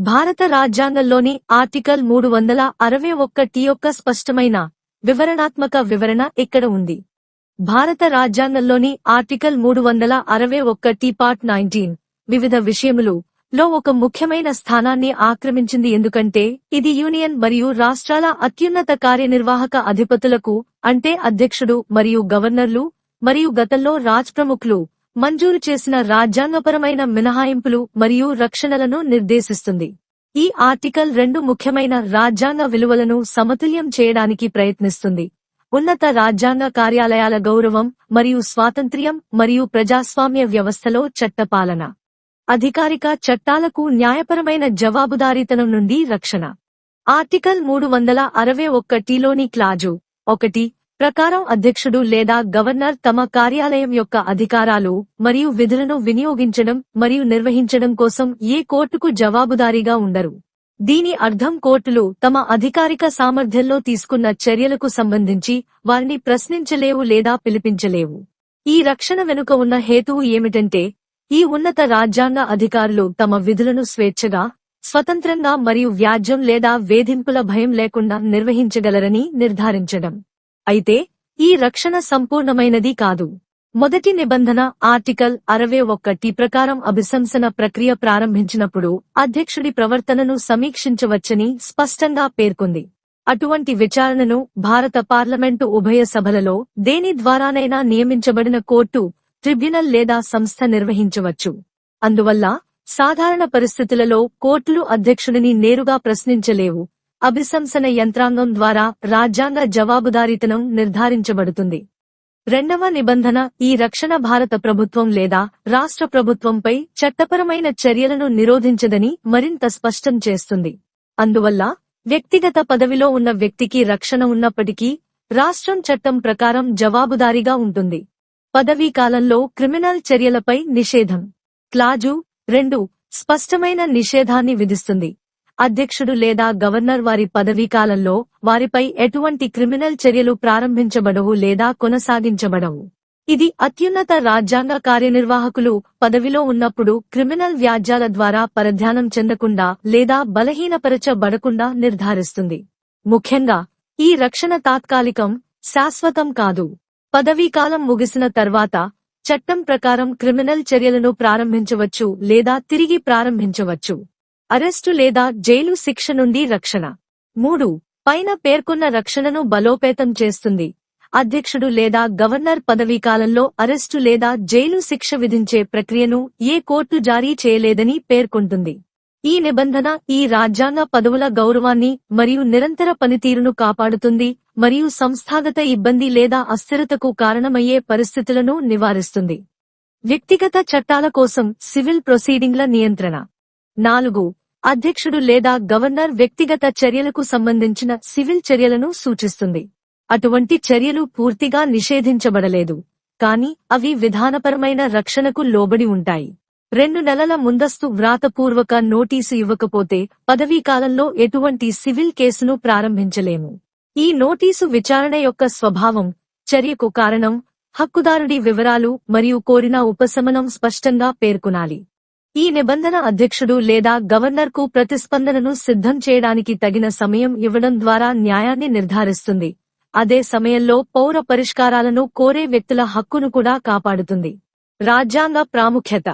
భారత రాజ్యాంగంలోని ఆర్టికల్ 361 యొక్క స్పష్టమైన వివరణాత్మక వివరణ ఇక్కడ ఉంది. భారత రాజ్యాంగంలోని ఆర్టికల్ 361 పార్ట్ 19 వివిధ విషయములు లో ఒక ముఖ్యమైన స్థానాన్ని ఆక్రమించింది. ఎందుకంటే ఇది యూనియన్ మరియు రాష్ట్రాల అత్యున్నత కార్యనిర్వాహక అధిపతులకు అంటే అధ్యక్షుడు మరియు గవర్నర్లు మరియు గతంలో రాజ్ ప్రముఖులు మంజూరు చేసిన రాజ్యాంగపరమైన మినహాయింపులు మరియు రక్షణలను నిర్దేశిస్తుంది. ఈ ఆర్టికల్ 2 ముఖ్యమైన రాజ్యాంగ విలువలను సమతుల్యం చేయడానికి ప్రయత్నిస్తుంది. ఉన్నత రాజ్యాంగ కార్యాలయాల గౌరవం మరియు స్వాతంత్ర్యం మరియు ప్రజాస్వామ్య వ్యవస్థలో చట్టపాలన, అధికారిక చట్టాలకు న్యాయపరమైన జవాబుదారీతనం నుండి రక్షణ. ఆర్టికల్ 361లోని క్లాజు 1 ప్రకారం అధ్యక్షుడు లేదా గవర్నర్ తమ కార్యాలయం యొక్క అధికారాలు మరియు విధులను వినియోగించడం మరియు నిర్వహించడం కోసం ఏ కోర్టుకు జవాబుదారీగా ఉండరు. దీని అర్థం కోర్టులు తమ అధికారిక సామర్థ్యంలో తీసుకున్న చర్యలకు సంబంధించి వారిని ప్రశ్నించలేవు లేదా పిలిపించలేవు. ఈ రక్షణ వెనుక ఉన్న హేతువు ఏమిటంటే ఈ ఉన్నత రాజ్యాంగ అధికారులు తమ విధులను స్వేచ్ఛగా, స్వతంత్రంగా మరియు వ్యాజ్యం లేదా వేధింపుల భయం లేకుండా నిర్వహించగలరని నిర్ధారించడం. అయితే ఈ రక్షణ సంపూర్ణమైనది కాదు. మొదటి నిబంధన ఆర్టికల్ 61 ప్రకారం అభిశంసన ప్రక్రియ ప్రారంభించినప్పుడు అధ్యక్షుడి ప్రవర్తనను సమీక్షించవచ్చని స్పష్టంగా పేర్కొంది. అటువంటి విచారణను భారత పార్లమెంటు ఉభయ సభలలో దేని ద్వారానైనా నియమించబడిన కోర్టు, ట్రిబ్యునల్ లేదా సంస్థ నిర్వహించవచ్చు. అందువల్ల సాధారణ పరిస్థితులలో కోర్టులు అధ్యక్షుడిని నేరుగా ప్రశ్నించలేవు. అభిశంసన యంత్రాంగం ద్వారా రాజ్యాంగ జవాబుదారీతనం నిర్ధారించబడుతుంది. రెండవ నిబంధన ఈ రక్షణ భారత ప్రభుత్వం లేదా రాష్ట్ర ప్రభుత్వంపై చట్టపరమైన చర్యలను నిరోధించదని మరింత స్పష్టం చేస్తుంది. అందువల్ల వ్యక్తిగత పదవిలో ఉన్న వ్యక్తికి రక్షణ ఉన్నప్పటికీ రాష్ట్రం చట్టం ప్రకారం జవాబుదారీగా ఉంటుంది. పదవీ కాలంలో క్రిమినల్ చర్యలపై నిషేధం. క్లాజు 2 స్పష్టమైన నిషేధాన్ని విధిస్తుంది. అధ్యక్షుడు లేదా గవర్నర్ వారి పదవీకాలంలో వారిపై ఎటువంటి క్రిమినల్ చర్యలు ప్రారంభించబడవు లేదా కొనసాగించబడవు. ఇది అత్యున్నత రాజ్యాంగ కార్యనిర్వాహకులు పదవిలో ఉన్నప్పుడు క్రిమినల్ వ్యాజ్యాల ద్వారా పరధ్యానం చెందకుండా లేదా బలహీనపరచబడకుండా నిర్ధారిస్తుంది. ముఖ్యంగా ఈ రక్షణ తాత్కాలికం, శాశ్వతం కాదు. పదవీకాలం ముగిసిన తర్వాత చట్టం ప్రకారం క్రిమినల్ చర్యలను ప్రారంభించవచ్చు లేదా తిరిగి ప్రారంభించవచ్చు. అరెస్టు లేదా జైలు శిక్ష నుండి రక్షణ. 3 పైన పేర్కొన్న రక్షణను బలోపేతం చేస్తుంది. అధ్యక్షుడు లేదా గవర్నర్ పదవీకాలంలో అరెస్టు లేదా జైలు శిక్ష విధించే ప్రక్రియను ఏ కోర్టు జారీ చేయలేదని పేర్కొంటుంది. ఈ నిబంధన ఈ రాజ్యాంగ పదవుల గౌరవాన్ని మరియు నిరంతర పనితీరును కాపాడుతుంది మరియు సంస్థాగత ఇబ్బంది లేదా అస్థిరతకు కారణమయ్యే పరిస్థితులను నివారిస్తుంది. వ్యక్తిగత చట్టాల కోసం సివిల్ ప్రొసీడింగ్ల నియంత్రణ. 4 అధ్యక్షుడు లేదా గవర్నర్ వ్యక్తిగత చర్యలకు సంబంధించిన సివిల్ చర్యలను సూచిస్తుంది. అటువంటి చర్యలు పూర్తిగా నిషేధించబడలేదు, కానీ అవి విధానపరమైన రక్షణకు లోబడి ఉంటాయి. 2 నెలల ముందస్తు వ్రాతపూర్వక నోటీసు ఇవ్వకపోతే పదవీకాలంలో ఎటువంటి సివిల్ కేసును ప్రారంభించలేము. ఈ నోటీసు విచారణ యొక్క స్వభావం, చర్యకు కారణం, హక్కుదారుడి వివరాలు మరియు కోరిన ఉపశమనం స్పష్టంగా పేర్కొనాలి. ఈ నిబంధన అధ్యక్షుడు లేదా గవర్నర్కు ప్రతిస్పందనను సిద్ధం చేయడానికి తగిన సమయం ఇవ్వడం ద్వారా న్యాయాన్ని నిర్ధారిస్తుంది. అదే సమయంలో పౌర పరిష్కారాలను కోరే వ్యక్తుల హక్కును కూడా కాపాడుతుంది. రాజ్యాంగ ప్రాముఖ్యత.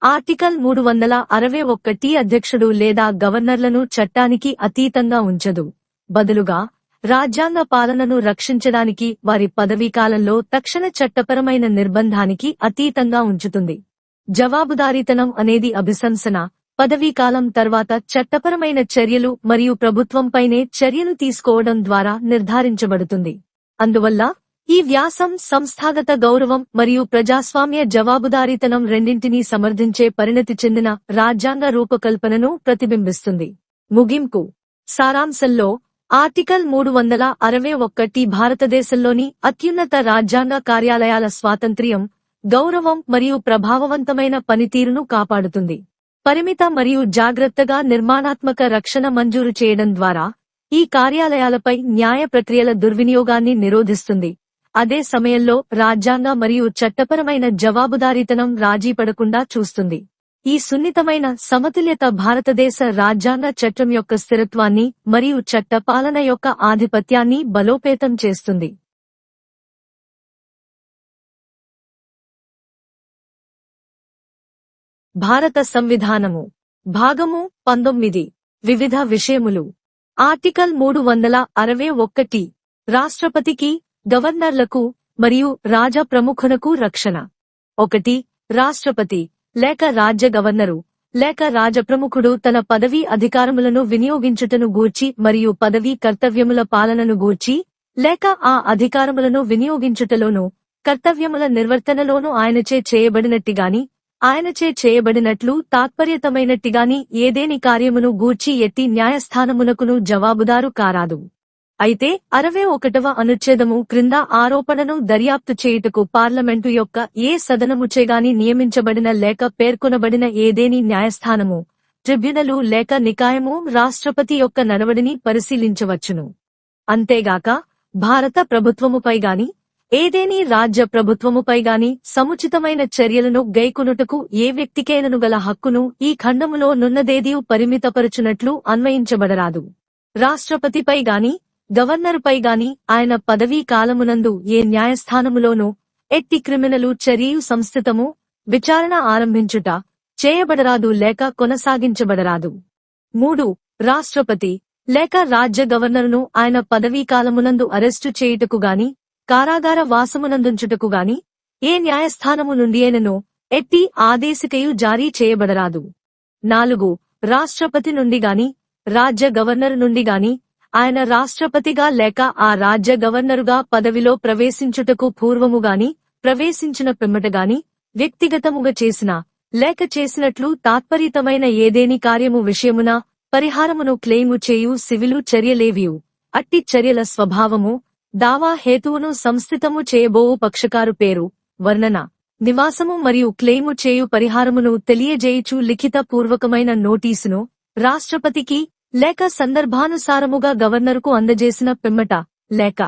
ఆర్టికల్ 361 అధ్యక్షుడు లేదా గవర్నర్లను చట్టానికి అతీతంగా ఉంచదు. బదులుగా రాజ్యాంగ పాలనను రక్షించడానికి వారి పదవీకాలంలో తక్షణ చట్టపరమైన నిర్బంధానికి అతీతంగా ఉంచుతుంది. జవాబుదారీతనం అనేది అభిశంసన, పదవీకాలం తర్వాత చట్టపరమైన చర్యలు మరియు ప్రభుత్వంపైనే చర్యలు తీసుకోవడం ద్వారా నిర్ధారించబడుతుంది. అందువల్ల ఈ వ్యాసం సంస్థాగత గౌరవం మరియు ప్రజాస్వామ్య జవాబుదారీతనం రెండింటినీ సమర్థించే పరిణతి చెందిన రాజ్యాంగ రూపకల్పనను ప్రతిబింబిస్తుంది. ముగింపు. సారాంశంలో ఆర్టికల్ 361 భారతదేశంలోని అత్యున్నత రాజ్యాంగ కార్యాలయాల స్వాతంత్ర్యం, గౌరవం మరియు ప్రభావవంతమైన పనితీరును కాపాడుతుంది. పరిమిత మరియు జాగ్రత్తగా నిర్మాణాత్మక రక్షణ మంజూరు చేయడం ద్వారా ఈ కార్యాలయాలపై న్యాయ ప్రక్రియల దుర్వినియోగాన్ని నిరోధిస్తుంది. అదే సమయంలో రాజ్యాంగ మరియు చట్టపరమైన జవాబుదారీతనం రాజీపడకుండా చూస్తుంది. ఈ సున్నితమైన సమతుల్యత భారతదేశ రాజ్యాంగ చట్టం యొక్క స్థిరత్వాన్ని మరియు చట్ట పాలన యొక్క ఆధిపత్యాన్ని బలోపేతం చేస్తుంది. భారత సంవిధానము భాగము 19 వివిధ విషయములు. ఆర్టికల్ 361 రాష్ట్రపతికి, గవర్నర్లకు మరియు రాజ ప్రముఖునకు రక్షణ. 1. రాష్ట్రపతి లేక రాజ్య గవర్నరు లేక రాజప్రముఖుడు తన పదవీ అధికారములను వినియోగించుటను గూర్చి మరియు పదవీ కర్తవ్యముల పాలనను గూర్చి లేక ఆ అధికారములను వినియోగించుటలోనూ కర్తవ్యముల నిర్వర్తనలోనూ ఆయనచే చేయబడినట్టిగాని ఆయనచే చేయబడినట్లు తాత్పర్యతమైనట్టిగాని ఏదేని కార్యమును గూర్చి ఎట్టి న్యాయస్థానమునకును జవాబుదారు కారాదు. అయితే 61వ అనుచ్ఛేదము క్రింద ఆరోపణను దర్యాప్తు చేయుటకు పార్లమెంటు యొక్క ఏ సదనముచేగాని నియమించబడిన లేక పేర్కొనబడిన ఏదేని న్యాయస్థానము, ట్రిబ్యునలు లేక నికాయము రాష్ట్రపతి యొక్క నడవడిని పరిశీలించవచ్చును. అంతేగాక భారత ప్రభుత్వముపైగాని ఏదేని రాజ్య ప్రభుత్వముపైగాని సముచితమైన చర్యలను గైకొనుటకు ఏ వ్యక్తికైనను గల హక్కును ఈ ఖండములో నున్నదేదియు పరిమితపరచునట్లు అన్వయించబడరాదు. రాష్ట్రపతిపై గాని గవర్నరుపై గాని ఆయన పదవీ కాలమునందు ఏ న్యాయస్థానములోనూ ఎట్టి క్రిమినలు చర్యయు సంస్థితము, విచారణ ఆరంభించుట చేయబడరాదు లేక కొనసాగించబడరాదు. 3. రాష్ట్రపతి లేక రాజ్య గవర్నరును ఆయన పదవీ కాలమునందు అరెస్టు చేయుటకు గాని కారాగార వాసమునందుంచుటకు గాని ఏ న్యాయస్థానము నుండియైనను ఎట్టి ఆదేశికయు జారీ చేయబడరాదు. 4. రాష్ట్రపతి నుండి గాని రాజ్య గవర్నరు నుండి గాని ఆయన రాష్ట్రపతిగా లేక ఆ రాజ్య గవర్నరుగా పదవిలో ప్రవేశించుటకు పూర్వముగాని ప్రవేశించిన పిమ్మటగాని వ్యక్తిగతముగా చేసిన లేక చేసినట్లు తాత్పర్యతమైన ఏదేని కార్యము విషయమున పరిహారమును క్లెయిము చేయు సివిలు చర్యలేవియు అట్టి చర్యల స్వభావము, దావా హేతువును సంస్థితము చేయబోవు పక్షకారు పేరు, వర్ణన, నివాసము మరియు క్లెయిము చేయు పరిహారమును తెలియజేయుచు లిఖిత పూర్వకమైన నోటీసును రాష్ట్రపతికి లేక సందర్భానుసారముగా గవర్నరుకు అందజేసిన పిమ్మట లేక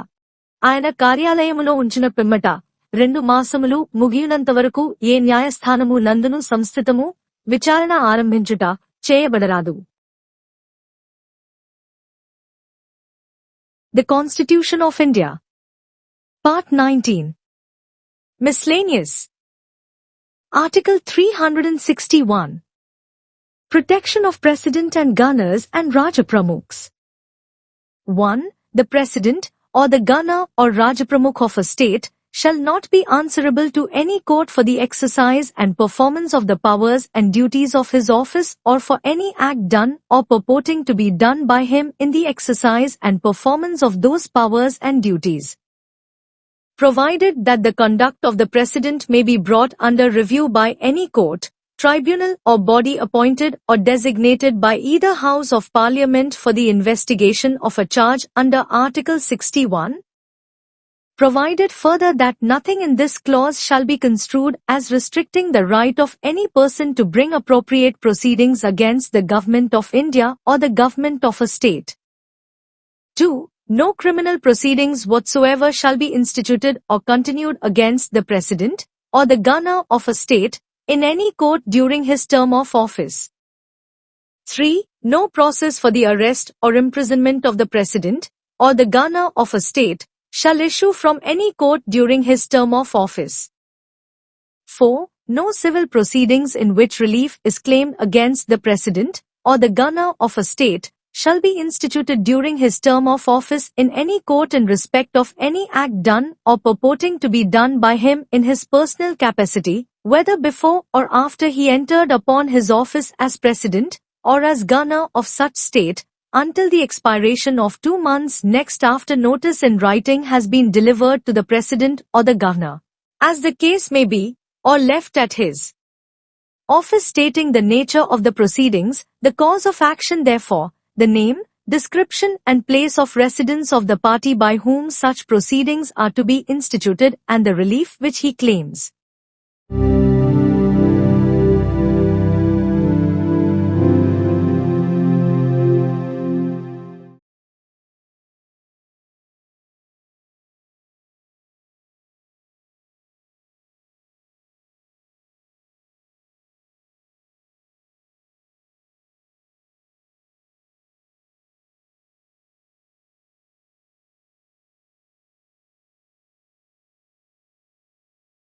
ఆయన కార్యాలయములో ఉంచిన పిమ్మట 2 మాసములు ముగియునంతవరకు ఏ న్యాయస్థానము నందును సంస్థితము, విచారణ ఆరంభించుట చేయబడరాదు. The Constitution of India. Part 19. Miscellaneous. Article 361. Protection of President and Governors and Rajapramukhs. 1. The President, or the Governor or Rajapramukh of a state, shall not be answerable to any court for the exercise and performance of the powers and duties of his office or for any act done or purporting to be done by him in the exercise and performance of those powers and duties. Provided that the conduct of the President may be brought under review by any court, tribunal or body appointed or designated by either House of Parliament for the investigation of a charge under Article 61. Provided further that nothing in this clause shall be construed as restricting the right of any person to bring appropriate proceedings against the Government of India or the Government of a state. 2. No criminal proceedings whatsoever shall be instituted or continued against the President or the Governor of a state in any court during his term of office. 3. No process for the arrest or imprisonment of the President or the Governor of a state shall issue from any court during his term of office. 4. No civil proceedings in which relief is claimed against the President or the Governor of a state shall be instituted during his term of office in any court in respect of any act done or purporting to be done by him in his personal capacity, whether before or after he entered upon his office as President or as Governor of such state, until the expiration of 2 months next after notice in writing has been delivered to the President or the Governor, as the case may be, or left at his office stating the nature of the proceedings, the cause of action therefore, the name, description and place of residence of the party by whom such proceedings are to be instituted and the relief which he claims.